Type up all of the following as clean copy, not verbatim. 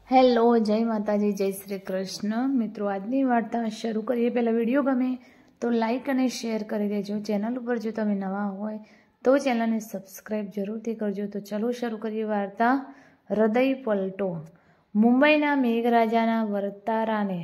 Hello, જય માતાજી, જય શ્રી કૃષ્ણ. મિત્રો, આજની વાર્તા શરૂ કરીએ પહેલાં વિડીયો ગમે તો લાઈક અને શેર કરી દેજો. ચેનલ ઉપર જો તમે નવા હોય તો ચેનલને સબસ્ક્રાઈબ જરૂરથી કરજો. તો ચલો શરૂ કરીએ વાર્તા. હૃદય પલટો. મુંબઈના મેઘરાજાના વર્તારાને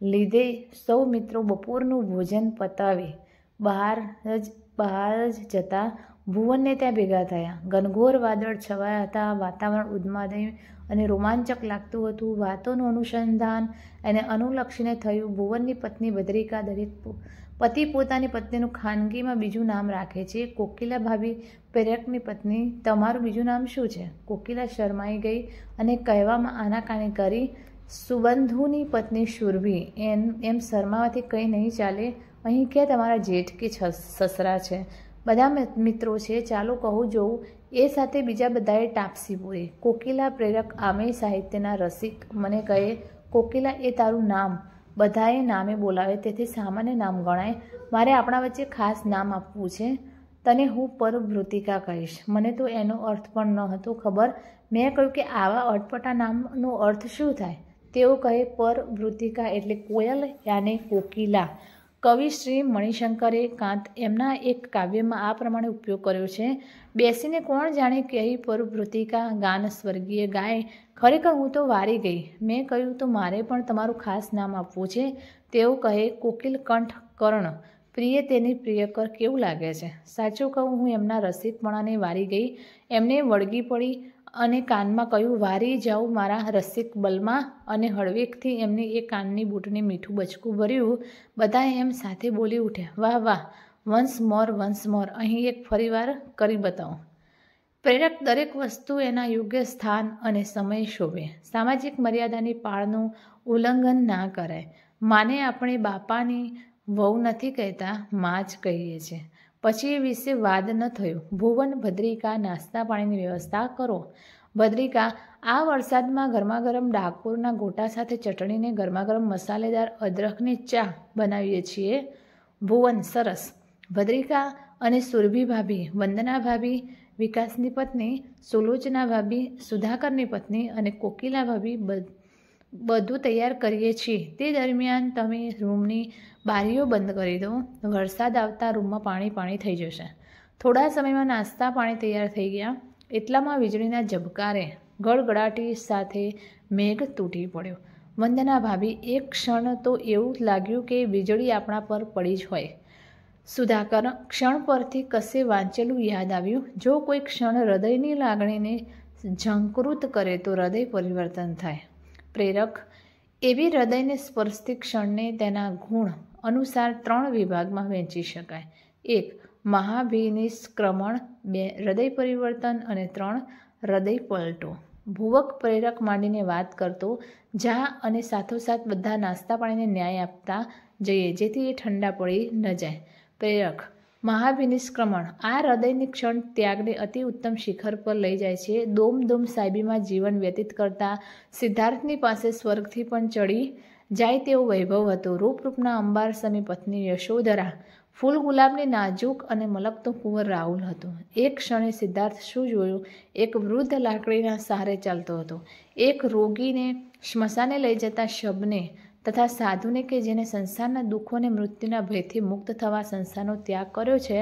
લીધે સૌ મિત્રો બપોરનું ભોજન પતાવી બહાર જ જતા ભુવનને ત્યાં ભેગા થયા. ઘનઘોર વાદળ છવાયા હતા. વાતાવરણ ઉન્માદય અને રોમાંચક લાગતું હતું. વાતોનું અનુસંધાન એને અનુલક્ષીને થયું. ભુવનની પત્ની ભદ્રિકા દરેક પતિ પોતાની પત્નીનું ખાનગીમાં બીજું નામ રાખે છે. કોકિલા ભાભી પ્રેરકની પત્ની, તમારું બીજું નામ શું છે? કોકિલા શરમાઈ ગઈ અને કહેવામાં આનાકાની કરી. સુબંધુની પત્ની સુરભી, એમ શરમાવાથી કંઈ નહીં ચાલે. અહીં ક્યાં તમારા જેઠ કે સસરા છે? બધા મિત્રો છે, ચાલો કહું જોઉં. એ સાથે બીજા બધાએ ટાપસી પૂરી. કોકિલા પ્રેરક આમેય સાહિત્યના રસિક મને કહે, કોકિલા એ તારું નામ બધાએ નામે બોલાવે તેથી સામાન્ય નામ ગણાય. મારે આપણા વચ્ચે ખાસ નામ આપવું છે. તને હું પરભૃતિકા કહીશ. મને તો એનો અર્થ પણ ન હતો ખબર. મેં કહ્યું કે આવા અટપટા નામનો અર્થ શું થાય? તેઓ કહે પરભૃતિકા એટલે કોયલ યાને કોકિલા. કવિ શ્રી મણિશંકરે કાંત એમના એક કાવ્યમાં આ પ્રમાણે ઉપયોગ કર્યો છે. બેસીને કોણ જાણે કહી પરભૃતિકા ગાન સ્વર્ગીય ગાય. ખરેખર હું તો વારી ગઈ. મેં કહ્યું તો મારે પણ તમારું ખાસ નામ આપવું છે. તેઓ કહે કોકિલ કંઠ કર્ણ. પ્રિય તેની પ્રિયકર કેવું લાગે છે? સાચું કહું, હું એમના રસિકપણાને વારી ગઈ. એમને વળગી પડી અને કાનમાં કહ્યું, વારી જાઉં મારા રસિક બલમાં. અને હળવેકથી એમની એ કાનની બૂટને મીઠું બચકું ભર્યું. બધા એમ સાથે બોલી ઉઠ્યા, વાહ વાહ, વન્સ મોર. અહીં એક ફરીવાર કરી બતાવો. પ્રેરક દરેક વસ્તુ એના યોગ્ય સ્થાન અને સમય શોભે. સામાજિક મર્યાદાની પાળનું ઉલ્લંઘન ના કરાય. માને આપણે બાપાની વહુ નથી કહેતા, માં જ કહીએ છીએ. પછી એ વિશે વાદ ન થયો. ભુવન, ભદ્રિકા, નાસ્તા પાણીની વ્યવસ્થા કરો. ભદ્રિકા, આ વરસાદમાં ગરમાગરમ ડાકોરના ગોટા સાથે ચટણીને ગરમાગરમ મસાલેદાર અદરકની ચા બનાવીએ છીએ. ભુવન, સરસ. ભદ્રિકા અને સુરભી ભાભી, વંદના ભાભી વિકાસની પત્ની, સુલોચના ભાભી સુધાકરની પત્ની અને કોકિલા ભાભી બધું તૈયાર કરીએ છીએ. તે દરમિયાન તમે રૂમની બારીઓ બંધ કરી દો. વરસાદ આવતા રૂમમાં પાણી થઈ જશે. થોડા સમયમાં નાસ્તા પાણી તૈયાર થઈ ગયા. એટલામાં વીજળીના ઝબકારે ગડગડાટી સાથે મેઘ તૂટી પડ્યો. વંદના ભાભી, એક ક્ષણ તો એવું લાગ્યું કે વીજળી આપણા પર પડી જ હોય. સુધાકર, ક્ષણ પરથી કશે વાંચેલું યાદ આવ્યું. જો કોઈ ક્ષણ હૃદયની લાગણીને ઝંકૃત કરે તો હૃદય પરિવર્તન થાય. પ્રેરક, એવી હૃદયને સ્પર્શતી ક્ષણને તેના ગુણ અનુસાર 3 વિભાગમાં વહેંચી શકાય. 1. મહાભિનિષ્ક્રમણ, 2. હૃદય પરિવર્તન અને 3. હૃદય પલટો. ભુવક પ્રેરક માંડીને વાત કરતો જા અને સાથોસાથ બધા નાસ્તા પાણીને ન્યાય આપતા જઈએ જેથી એ ઠંડા પડી ન જાય. પ્રેરક, મહાભિનિષ્ક્રમણ, આ હૃદયની ક્ષણ ત્યાગને અતિ ઉત્તમ શિખર પર લઈ જાય છે. દોમ સાહેબીમાં જીવન વ્યતીત કરતા સિદ્ધાર્થની પાસે સ્વર્ગથી પણ ચડી જાય તેવો વૈભવ હતો. રૂપના અંબાર સમી પત્ની યશોધરા, ફૂલ ગુલાબની નાજુક અને મલકતો કુંવર રાહુલ હતો. એક ક્ષણે સિદ્ધાર્થ શું જોયું? એક વૃદ્ધ લાકડીના સહારે ચાલતો હતો. એક રોગીને સ્મશાને લઈ જતા શબને તથા સાધુને કે જેને સંસારના દુઃખો અને મૃત્યુના ભયથી મુક્ત થવા સંસારનો ત્યાગ કર્યો છે.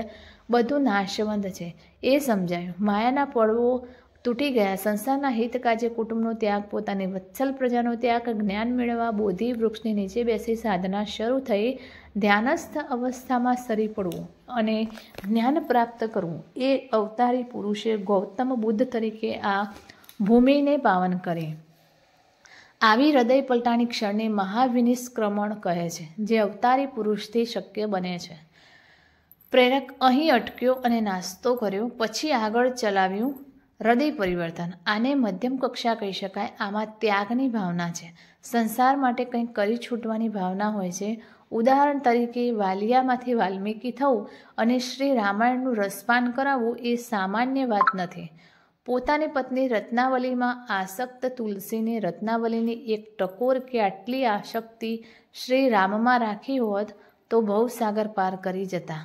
બધું નાશવંત છે એ સમજાયું. માયાના પડવો તૂટી ગયા. સંસારના હિત કાજે કુટુંબનો ત્યાગ, પોતાની વત્સલ પ્રજાનો ત્યાગ, જ્ઞાન મેળવવા બોધિ વૃક્ષની નીચે બેસી સાધના શરૂ થઈ. ધ્યાનસ્થ અવસ્થામાં સરી પડવું અને જ્ઞાન પ્રાપ્ત કરવું એ અવતારી પુરુષે ગૌતમ બુદ્ધ તરીકે આ ભૂમિને પાવન કરી. આવી હૃદય પલટાની ક્ષણને મહાવિનિષ્ક્રમણ કહે છે, જે અવતારી પુરુષથી શક્ય બને છે. પ્રેરક અહીં અટક્યો અને નાસ્તો કર્યો. પછી આગળ ચલાવ્યું. હૃદય પરિવર્તન, આને મધ્યમ કક્ષા કહી શકાય. આમાં ત્યાગની ભાવના છે. સંસાર માટે કંઈક કરી છૂટવાની ભાવના હોય છે. ઉદાહરણ તરીકે વાલિયામાંથી વાલ્મીકી થવું અને શ્રી રામાયણનું રસપાન કરાવવું એ સામાન્ય વાત નથી. પોતાની પત્ની રત્નાવલીમાં આસક્ત તુલસીને રત્નાવલીની એક ટકોર કે આટલી આસક્તિ શ્રી રામમાં રાખી હોત તો ભવસાગર પાર કરી જતા.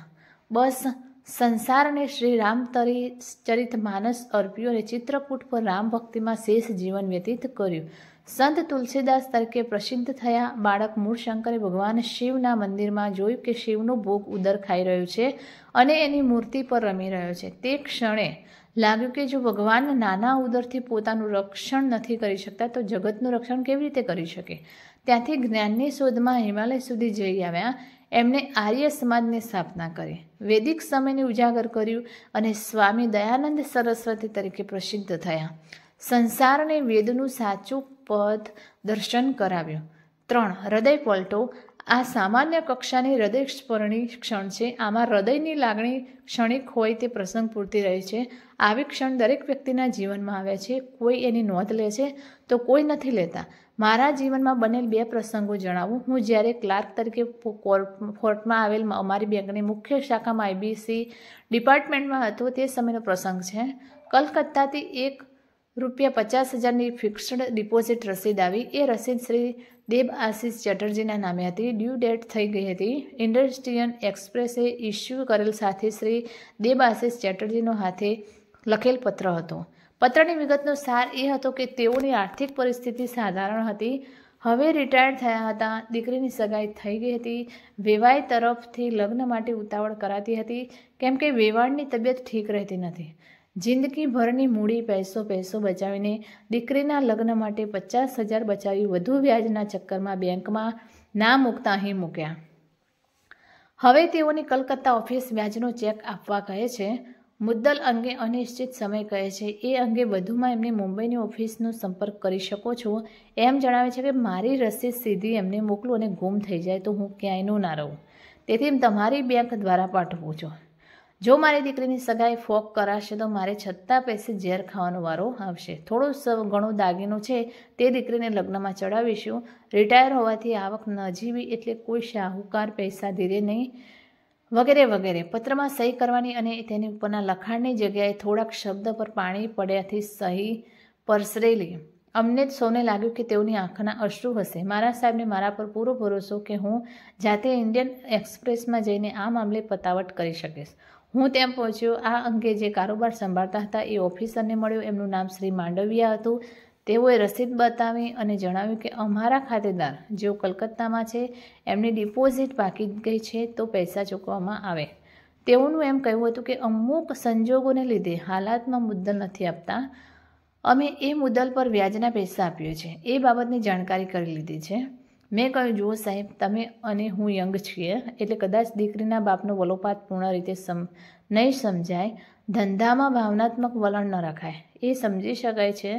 બસ સંસાર અને શ્રી રામચરિત માનસ અર્પ્યું અને ચિત્રકૂટ પર રામ ભક્તિમાં શેષ જીવન વ્યતીત કર્યું. સંત તુલસીદાસ તરીકે પ્રસિદ્ધ થયા. બાળક મૂળ શંકરે ભગવાન શિવના મંદિરમાં જોયું કે શિવનો ભોગ ઉદર ખાઈ રહ્યો છે અને એની મૂર્તિ પર રમી રહ્યો છે. તે ક્ષણે લાગ્યું કે જો ભગવાન નાના ઉદરથી પોતાનું રક્ષણ નથી કરી શકતા તો જગતનું રક્ષણ કેવી રીતે કરી શકે. ત્યાંથી જ્ઞાનની શોધમાં હિમાલય સુધી જઈ આવ્યા. એમણે આર્ય સમાજની સ્થાપના કરી, વૈદિક સમયને ઉજાગર કર્યું અને સ્વામી દયાનંદ સરસ્વતી તરીકે પ્રસિદ્ધ થયા. સંસારને વેદનું સાચું પદ દર્શન કરાવ્યું. 3. હૃદય પલટો. આ સામાન્ય કક્ષાની હૃદયસ્પર્શી ક્ષણ છે. આમાં હૃદયની લાગણી ક્ષણિક હોય તે પ્રસંગ પૂરતી રહે છે. આવી ક્ષણ દરેક વ્યક્તિના જીવનમાં આવે છે. કોઈ એની નોંધ લે છે તો કોઈ નથી લેતા. મારા જીવનમાં બનેલ 2 પ્રસંગો જણાવું. હું જ્યારે ક્લાર્ક તરીકે કોર્ટમાં આવેલ અમારી બેંકની મુખ્ય શાખામાં IBC ડિપાર્ટમેન્ટમાં હતો તે સમયનો પ્રસંગ છે. કલકત્તાથી ₹50,000ની ફિક્સ્ડ ડિપોઝિટ રસીદ આવી. એ રસીદ શ્રી દેબ આશીષ ચેટર્જીના નામે હતી. ડ્યુ ડેટ થઈ ગઈ હતી. ઇન્ડસ્ટ્રીયલ એક્સપ્રેસે ઇસ્યુ કરેલ સાથે શ્રી દેબ આશીષ ચેટર્જીનો હાથે લખેલ પત્ર હતો. પત્રની વિગતનો સાર એ હતો કે તેઓની આર્થિક પરિસ્થિતિ સાધારણ હતી. હવે રિટાયર્ડ થયા હતા. દીકરીની સગાઈ થઈ ગઈ હતી. વેવાઈ તરફથી લગ્ન માટે ઉતાવળ કરાતી હતી કેમ કે વેવાણની તબિયત ઠીક રહેતી નથી. જિંદગીભરની મૂડી પૈસો બચાવીને દીકરીના લગ્ન માટે 50,000 બચાવી વધુ વ્યાજના ચક્કરમાં બેંકમાં ના મૂકતા અહીં મૂક્યા. હવે તેઓની કલકત્તા ઓફિસ વ્યાજનો ચેક આપવા કહે છે. મુદ્દલ અંગે અનિશ્ચિત સમય કહે છે. એ અંગે વધુમાં એમને મુંબઈની ઓફિસનો સંપર્ક કરી શકો છો. એમ જણાવે છે કે મારી રસીદ સીધી એમને મોકલું અને ગુમ થઈ જાય તો હું ક્યાંયનું ના રહું. તેથી તમારી બેંક દ્વારા પાઠવું છું. જો મારી દીકરીની સગાઈ ફોક કરાશે તો મારે છતાં પૈસે ઝેર ખાવાનો વારો આવશે. થોડું ઘણું દાગીનું છે તે દીકરીને લગ્નમાં ચડાવીશું. રિટાયર હોવાથી આવક નજીવી એટલે કોઈ શાહુકાર પૈસા ધીરે નહીં વગેરે વગેરે. પત્રમાં સહી કરવાની અને તેની ઉપરના લખાણની જગ્યાએ થોડાક શબ્દ પર પાણી પડ્યાથી સહી પરસરેલી. અમને સૌને લાગ્યું કે તેઓની આંખના અશ્રુ હશે. મારા સાહેબને મારા પર પૂરો ભરોસો કે હું જાતે ઇન્ડિયન એક્સપ્રેસમાં જઈને આ મામલે પતાવટ કરી શકીશ. હું તેમ પહોંચ્યો. આ અંગે જે કારોબાર સંભાળતા હતા એ ઓફિસરને મળ્યો. એમનું નામ શ્રી માંડવિયા હતું. તેઓએ રસીદ બતાવી અને જણાવ્યું કે અમારા ખાતેદાર જેઓ કલકત્તામાં છે એમની ડિપોઝિટ બાકી ગઈ છે તો પૈસા ચૂકવવામાં આવે. તેઓનું એમ કહ્યું હતું કે અમુક સંજોગોને લીધે હાલાતમાં મુદ્દલ નથી આપતા. અમે એ મુદ્દલ પર વ્યાજના પૈસા આપીએ છીએ. એ બાબતની જાણકારી કરી લીધી છે. મેં કહ્યું, જુઓ સાહેબ, તમે અને હું યંગ છીએ એટલે કદાચ દીકરીના બાપનો વલોપાત પૂર્ણ રીતે નહીં સમજાય. ધંધામાં ભાવનાત્મક વલણ ન રખાય એ સમજી શકાય છે.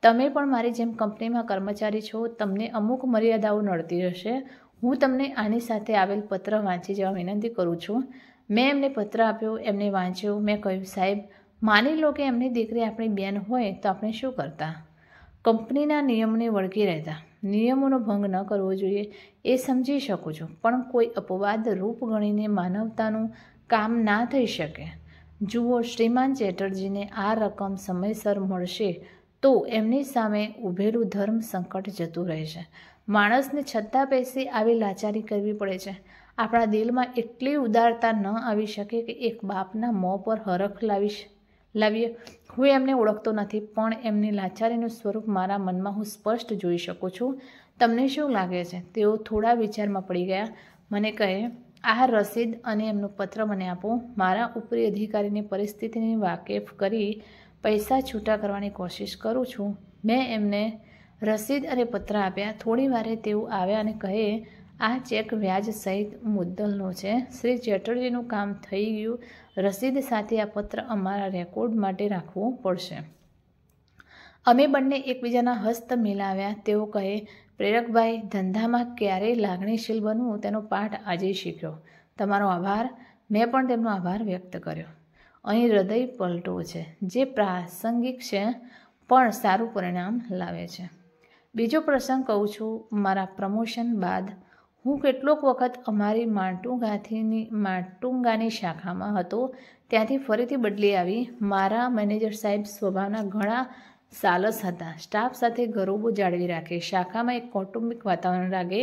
તમે પણ મારી જેમ કંપનીમાં કર્મચારી છો. તમને અમુક મર્યાદાઓ નડતી હશે. હું તમને આની સાથે આવેલ પત્ર વાંચી જવા વિનંતી કરું છું. મેં એમને પત્ર આપ્યો. એમને વાંચ્યો. મેં કહ્યું, સાહેબ, માની લો કે એમની દીકરી આપણી બેન હોય તો આપણે શું કરતા? કંપનીના નિયમને વળગી રહેતા. નિયમોનો ભંગ ન કરવો જોઈએ એ સમજી શકું છું, પણ કોઈ અપવાદ રૂપ ગણીને માનવતાનું કામ ના થઈ શકે. જુઓ, શ્રીમાન ચેટર્જીને આ રકમ સમયસર મળશે તો એમની સામે ઊભેલું ધર્મ સંકટ જતું રહેશે. માણસને છતાં પૈસે આવી લાચારી કરવી પડે છે. આપણા દિલમાં એટલી ઉદારતા ન આવી શકે કે એક બાપના મોં પર હરખ લાવીએ. હું એમને ઓળખતો નથી, પણ એમની લાચારીનું સ્વરૂપ મારા મનમાં હું સ્પષ્ટ જોઈ શકું છું. તમને શું લાગે છે? તેઓ થોડા વિચારમાં પડી ગયા. મને કહે, આ રસીદ અને એમનો પત્ર મને આપો. મારા ઉપરી અધિકારીની પરિસ્થિતિને વાકેફ કરી પૈસા છૂટા કરવાની કોશિશ કરું છું. મેં એમને રસીદ અને પત્ર આપ્યા. થોડી વારે તેઓ આવ્યા અને કહે, આ ચેક વ્યાજ સહિત મુદ્દલનો છે. શ્રી ચેટર્જીનું કામ થઈ ગયું. રસીદ સાથે આ પત્ર અમારા રેકોર્ડ માટે રાખવો પડશે. અમે બંને એકબીજાના હસ્ત મિલાવ્યા. તેઓ કહે, પ્રેરકભાઈ, ધંધામાં ક્યારેય લાગણીશીલ બનવું તેનો પાઠ આજે શીખ્યો. તમારો આભાર. મેં પણ તેમનો આભાર વ્યક્ત કર્યો. અહીં હૃદય પલટો છે જે પ્રાસંગિક છે પણ સારું પરિણામ લાવે છે. બીજો પ્રસંગ કહું છું. મારા પ્રમોશન બાદ હું કેટલોક વખત અમારી માટુંગાની શાખામાં હતો. ત્યાંથી ફરીથી બદલી આવી. મારા મેનેજર સાહેબ સ્વભાવના ઘણા સાલસ હતા. સ્ટાફ સાથે ગરોબો જાળવી રાખે. શાખામાં એક કૌટુંબિક વાતાવરણ લાગે.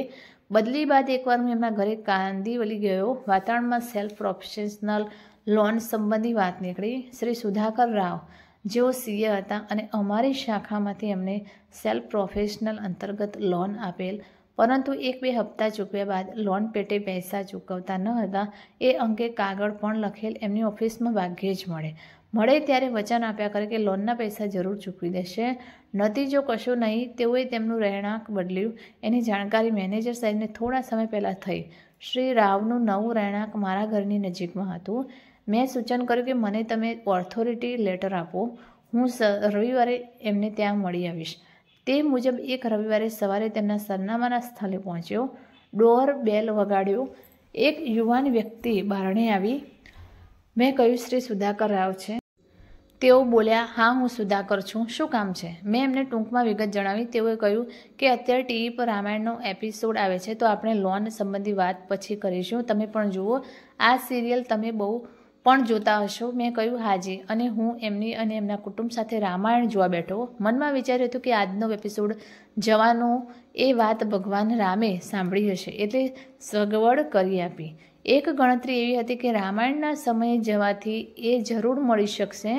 બદલી બાદ એકવાર હું એમના ઘરે કાંદીવલી ગયો. વાતાવરણમાં સેલ્ફ પ્રોફેશનલ લોન સંબંધી વાત નીકળી. શ્રી સુધાકર રાવ જેઓ સીએ હતા અને અમારી શાખામાંથી એમને સેલ્ફ પ્રોફેશનલ અંતર્ગત લોન આપેલ, પરંતુ 1-2 હપ્તા ચૂકવ્યા બાદ લોન પેટે પૈસા ચૂકવતા ન હતા. એ અંગે કાગળ પણ લખેલ એમની ઓફિસમાં ભાગ્યે જ મળે ત્યારે વચન આપ્યા કરે કે લોનના પૈસા જરૂર ચૂકવી દેશે. નતીજો કશો નહીં. તેઓએ તેમનું રહેણાંક બદલ્યું. એની જાણકારી મેનેજર સાહેબને થોડા સમય પહેલાં થઈ. શ્રી રાવનું નવું રહેણાંક મારા ઘરની નજીકમાં હતું. મેં સૂચન કર્યું કે મને તમે ઓથોરિટી લેટર આપો, હું રવિવારે એમને ત્યાં મળી આવીશ. તે મુજબ એક રવિવારે સવારે તેમના સરનામાના સ્થળે પહોંચ્યો. ડોર બેલ વગાડ્યો. એક યુવાન વ્યક્તિ બારણે આવી. મેં કહ્યું, શ્રી સુધાકર રાવ છે? તેઓ બોલ્યા, હા, હું સુધાકર છું. શું કામ છે? મેં એમને ટૂંકમાં વિગત જણાવી. તેઓએ કહ્યું કે અત્યારે ટીવી પર રામાયણનો એપિસોડ આવે છે, તો આપણે લોન સંબંધી વાત પછી કરીશું. તમે પણ જુઓ. આ સિરિયલ તમે બહુ પણ જોતા હશો. મેં કહ્યું, હાજી. અને હું એમની અને એમના કુટુંબ સાથે રામાયણ જોવા બેઠો. મનમાં વિચાર્યું હતું કે આજનો એપિસોડ જવાનો એ વાત ભગવાન રામે સાંભળી હશે, એટલે સગવડ કરી આપી. એક ગણતરી એવી હતી કે રામાયણના સમયે જવાથી એ જરૂર મળી શકશે.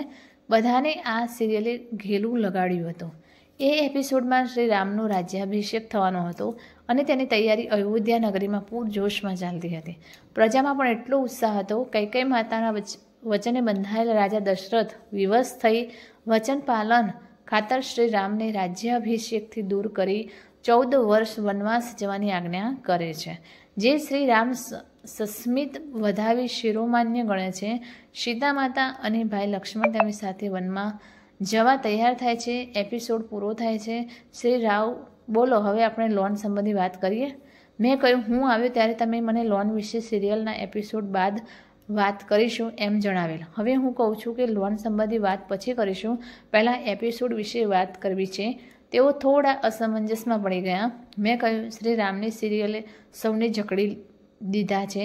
બધાને આ સિરિયલે ઘેલું લગાડ્યું હતું. એ એપિસોડમાં શ્રી રામનો રાજ્યાભિષેક થવાનો હતો અને તેની તૈયારી અયોધ્યા નગરીમાં પૂરજોશમાં ચાલતી હતી. પ્રજામાં પણ એટલો ઉત્સાહ હતો. કૈકેયી માતાના વચને બંધાયેલા રાજા દશરથ વિવશ થઈ વચન પાલન ખાતર શ્રી રામને રાજ્યાભિષેકથી દૂર કરી 14 વર્ષ વનવાસ જવાની આજ્ઞા કરે છે. જે શ્રી રામ સસ્મિત વધાવી શિરોમાન્ય ગણે છે. સીતા માતા અને ભાઈ લક્ષ્મણ તેમની સાથે વનમાં જવા તૈયાર થાય છે. એપિસોડ પૂરો થાય છે. શ્રી રાવ, બોલો હવે આપણે લોન સંબંધી વાત કરીએ. મેં કહ્યું, હું આવ્યો ત્યારે તમે મને લોન વિશે સિરિયલના એપિસોડ બાદ વાત કરીશું એમ જણાવેલ. હવે હું કહું છું કે લોન સંબંધી વાત પછી કરીશું. પહેલાં એપિસોડ વિશે વાત કરવી છે. તેઓ થોડા અસમંજસમાં પડી ગયા. મેં કહ્યું, શ્રી રામની સિરિયલે સૌને જકડી દીધા છે,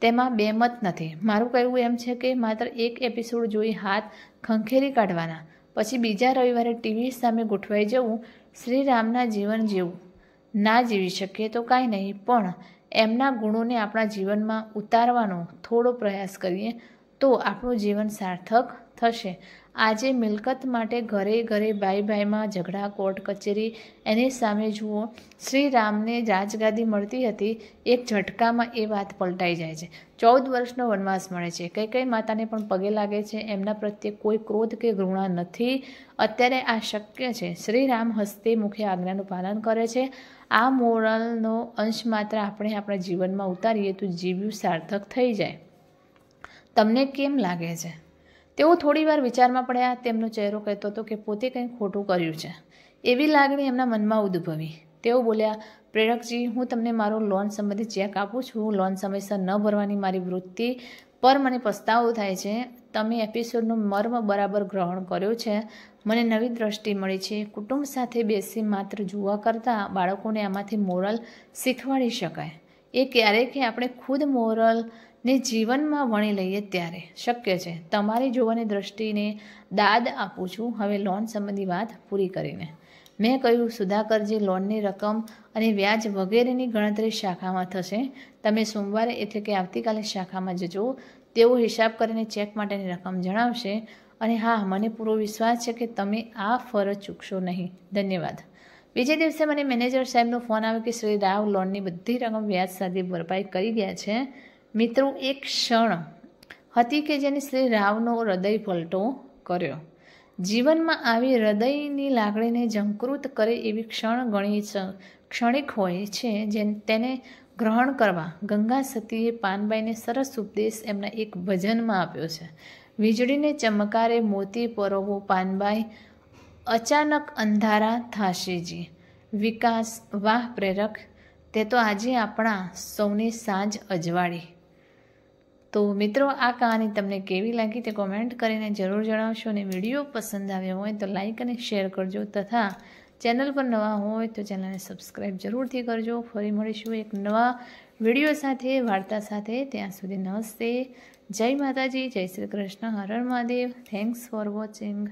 તેમાં બે મત નથી. મારું કહેવું એમ છે કે માત્ર એક એપિસોડ જોઈ હાથ ખંખેરી કાઢવાના, પછી બીજા રવિવારે ટીવી સામે ગોઠવાઈ જવું. શ્રી રામના જીવન જેવું ના જીવી શકીએ તો કાંઈ નહીં, પણ એમના ગુણોને આપણા જીવનમાં ઉતારવાનો થોડો પ્રયાસ કરીએ તો આપણું જીવન સાર્થક થશે. આજે મિલકત માટે ઘરે ઘરે ભાઈ ભાઈમાં ઝઘડા, કોર્ટ કચેરી, એની સામે જુઓ શ્રી રામને રાજગાદી મળતી હતી. એક ઝટકામાં એ વાત પલટાઈ જાય છે. 14 વર્ષનો વનવાસ મળે છે. કૈકેયી માતાને પણ પગે લાગે છે. એમના પ્રત્યે કોઈ ક્રોધ કે ઘૃણા નથી. અત્યારે આ શક્ય છે. શ્રી રામ હસ્તે મુખે આજ્ઞાનું પાલન કરે છે. આ મોરલનો અંશ માત્ર આપણે આપણા જીવનમાં ઉતારીએ તો જીવ્યું સાર્થક થઈ જાય. તમને કેમ લાગે છે? તેઓ થોડીવાર વિચારમાં પડ્યા. તેમનો ચહેરો કહેતો હતો કે પોતે કંઈ ખોટું કર્યું છે એવી લાગણી એમના મનમાં ઉદ્ભવી. તેઓ બોલ્યા, પ્રેરકજી, હું તમને મારો લોન સંબંધી ચેક આપું છું. લોન સમયસર ન ભરવાની મારી વૃત્તિ પર મને પસ્તાવો થાય છે. તમે એપિસોડનો મર્મ બરાબર ગ્રહણ કર્યો છે. મને નવી દ્રષ્ટિ મળી છે. કુટુંબ સાથે બેસી માત્ર જોવા કરતાં બાળકોને આમાંથી મોરલ શીખવાડી શકાય. એ ક્યારેક કે આપણે ખુદ મોરલને જીવનમાં વણી લઈએ ત્યારે શક્ય છે. તમારી જોવાની દ્રષ્ટિને દાદ આપું છું. હવે લોન સંબંધી વાત પૂરી કરીને મેં કહ્યું, સુધાકરજી, લોનની રકમ અને વ્યાજ વગેરેની ગણતરી શાખામાં થશે. તમે સોમવારે એટલે કે આવતીકાલે શાખામાં જજો. તેઓ હિસાબ કરીને ચેક માટેની રકમ જણાવશે. અને હા, મને પૂરો વિશ્વાસ છે કે તમે આ ફરજ ચૂકશો નહીં. ધન્યવાદ. બીજે દિવસે મને મેનેજર સાહેબનો ફોન આવ્યો કે શ્રી રાવ લોનની બધી રકમ વ્યાજ સાથે ભરપાઈ કરી ગયા છે. મિત્રો, એક ક્ષણ હતી કે જેને શ્રી રાવનો હૃદય પલટો કર્યો. જીવનમાં આવી હૃદયની લાગણીને ઝંકૃત કરે એવી ક્ષણ ઘણી ક્ષણિક હોય છે. તેને ગ્રહણ કરવા ગંગા સતીએ પાનબાઈને સરસ ઉપદેશ એમના એક ભજનમાં આપ્યો છે. વીજળીને ચમકારે મોતી પરોવો પાનબાઈ, અચાનક અંધારા થાશેજી. વિકાસ, વાહ પ્રેરક, તે તો આજે આપણા સૌની સાંજ અજવાળી. તો મિત્રો, આ કહાની તમને કેવી લાગી તે કોમેન્ટ કરીને જરૂર જણાવશો. અને વિડીયો પસંદ આવ્યો હોય તો લાઈક અને શેર કરજો, તથા ચેનલ પર નવા હોય તો ચેનલને સબસ્ક્રાઈબ જરૂરથી કરજો. ફરી મળીશું એક નવા વિડીયો સાથે, વાર્તા સાથે. ત્યાં સુધી નમસ્તે, જય માતાજી, જય Shri Krishna, Har Har Mahadev. Thanks for watching.